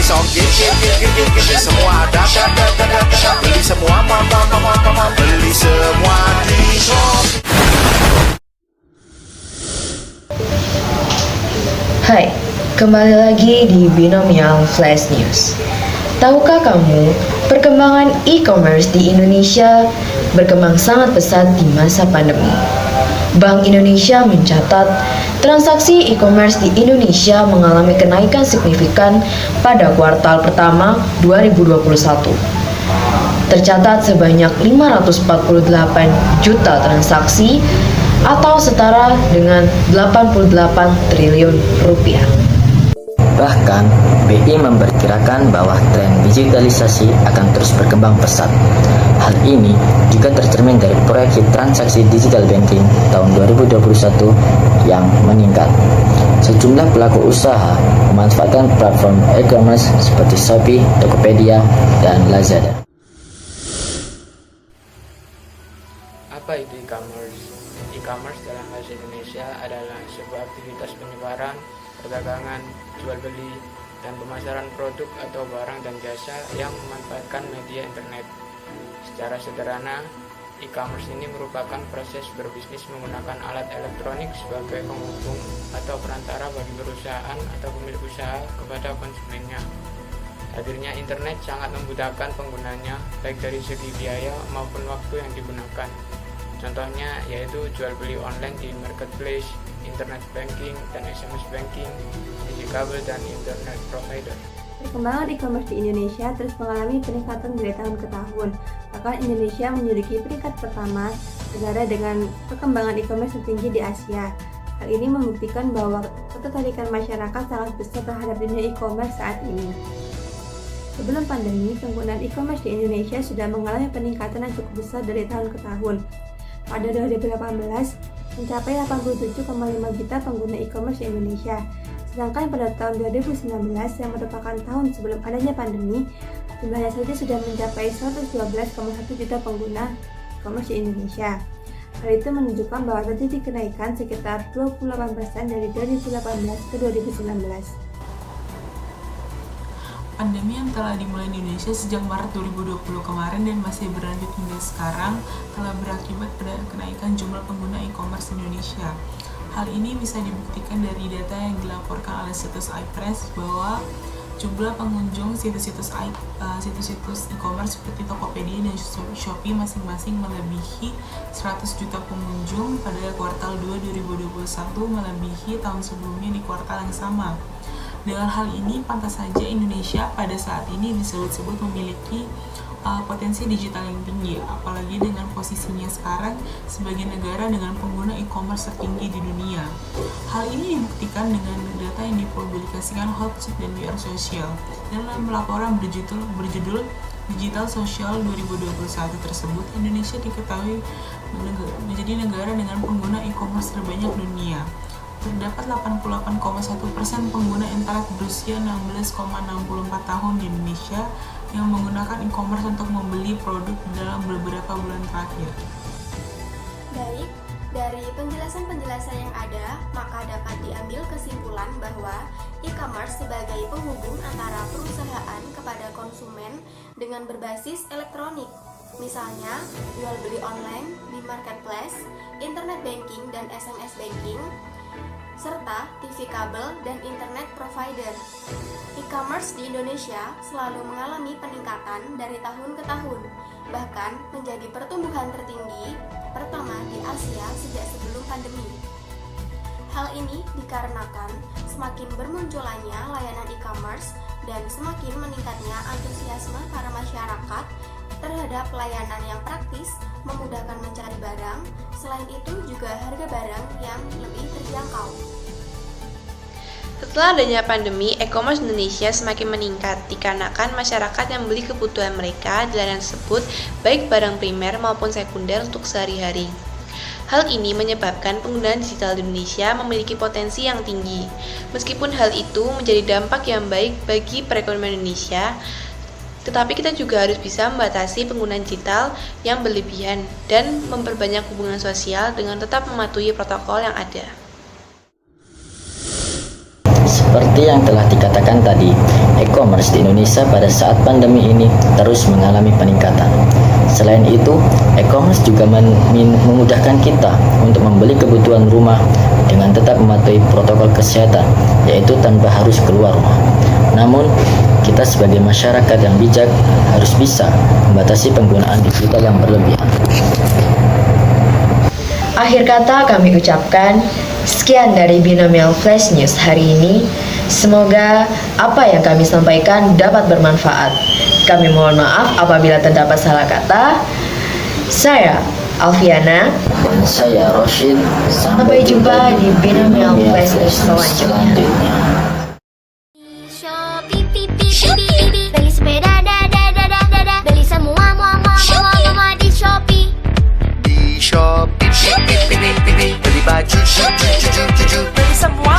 song gigi semua ada beli semua beli semua di Shopee. Hai, kembali lagi di Binomial Flash News. Tahukah kamu, perkembangan e-commerce di Indonesia berkembang sangat pesat di masa pandemi. Bank Indonesia mencatat, transaksi e-commerce di Indonesia mengalami kenaikan signifikan pada kuartal pertama 2021. Tercatat sebanyak 548 juta transaksi atau setara dengan 88 triliun rupiah. Bahkan, BI memperkirakan bahwa tren digitalisasi akan terus berkembang pesat. Hal ini juga tercermin dari proyeksi transaksi digital banking tahun 2021 yang meningkat. Sejumlah pelaku usaha memanfaatkan platform e-commerce seperti Shopee, Tokopedia, dan Lazada. Apa itu e-commerce? E-commerce dalam bahasa Indonesia adalah sebuah aktivitas penyebaran, perdagangan, jual beli, dan pemasaran produk atau barang dan jasa yang memanfaatkan media internet. Secara sederhana, e-commerce ini merupakan proses berbisnis menggunakan alat elektronik sebagai penghubung atau perantara bagi perusahaan atau pemilik usaha kepada konsumennya. Hadirnya internet sangat memudahkan penggunanya, baik dari segi biaya maupun waktu yang digunakan. Contohnya yaitu jual beli online di marketplace, internet banking dan SMS banking, TV kabel dan internet provider. Perkembangan e-commerce di Indonesia terus mengalami peningkatan dari tahun ke tahun. Bahkan Indonesia menduduki peringkat pertama negara dengan perkembangan e-commerce tertinggi di Asia. Hal ini membuktikan bahwa ketertarikan masyarakat sangat besar terhadap dunia e-commerce saat ini. Sebelum pandemi, penggunaan e-commerce di Indonesia sudah mengalami peningkatan yang cukup besar dari tahun ke tahun. Pada 2018, mencapai 87,5 juta pengguna e-commerce di Indonesia. Sedangkan pada tahun 2019 yang merupakan tahun sebelum adanya pandemi, jumlahnya saja sudah mencapai 112,1 juta pengguna e-commerce di Indonesia. Hal itu menunjukkan bahwa terjadi kenaikan sekitar 28% dari 2018 ke 2019. Pandemi yang telah dimulai di Indonesia sejak Maret 2020 kemarin dan masih berlanjut hingga sekarang telah berakibat pada kenaikan jumlah pengguna e-commerce Indonesia. Hal ini bisa dibuktikan dari data yang dilaporkan oleh situs iPress bahwa jumlah pengunjung situs-situs e-commerce seperti Tokopedia dan Shopee masing-masing melebihi 100 juta pengunjung pada kuartal 2 2021 melebihi tahun sebelumnya di kuartal yang sama. Dengan hal ini, pantas saja Indonesia pada saat ini disebut-sebut memiliki potensi digital yang tinggi, apalagi dengan posisinya sekarang sebagai negara dengan pengguna e-commerce tertinggi di dunia. Hal ini dibuktikan dengan data yang dipublikasikan Hootsuite dan We Are Social. Dalam laporan berjudul Digital Social 2021 tersebut, Indonesia diketahui menjadi negara dengan pengguna e-commerce terbanyak dunia. Terdapat 88,1% pengguna internet berusia 16,64 tahun di Indonesia yang menggunakan e-commerce untuk membeli produk dalam beberapa bulan terakhir. Baik, dari penjelasan-penjelasan yang ada, maka dapat diambil kesimpulan bahwa e-commerce sebagai penghubung antara perusahaan kepada konsumen dengan berbasis elektronik. Misalnya, jual beli online di marketplace, internet banking dan SMS banking, serta TV kabel dan internet provider. E-commerce di Indonesia selalu mengalami peningkatan dari tahun ke tahun, bahkan menjadi pertumbuhan tertinggi pertama di Asia sejak sebelum pandemi. Hal ini dikarenakan semakin bermunculannya layanan e-commerce dan semakin meningkatnya antusiasme para masyarakat terhadap layanan yang praktis, memudahkan mencari barang, selain itu juga harga barang yang lebih terjangkau. Setelah adanya pandemi, e-commerce Indonesia semakin meningkat dikarenakan masyarakat yang membeli kebutuhan mereka di layanan tersebut, baik barang primer maupun sekunder untuk sehari-hari. Hal ini menyebabkan penggunaan digital di Indonesia memiliki potensi yang tinggi. Meskipun hal itu menjadi dampak yang baik bagi perekonomian Indonesia, tetapi kita juga harus bisa membatasi penggunaan digital yang berlebihan dan memperbanyak hubungan sosial dengan tetap mematuhi protokol yang ada. Seperti yang telah dikatakan tadi, e-commerce di Indonesia pada saat pandemi ini terus mengalami peningkatan. Selain itu, e-commerce juga memudahkan kita untuk membeli kebutuhan rumah dengan tetap mematuhi protokol kesehatan, yaitu tanpa harus keluar rumah. Namun, kita sebagai masyarakat yang bijak harus bisa membatasi penggunaan digital yang berlebihan. Akhir kata kami ucapkan, sekian dari Binomial Flash News hari ini. Semoga apa yang kami sampaikan dapat bermanfaat. Kami mohon maaf apabila terdapat salah kata. Saya Alfiana. Dan saya Roshid. Sampai jumpa di Binomial Flash News selanjutnya. Shopee, beli sepeda, beli semua, di Shopee. Di Shopee, beli baju, beli semua,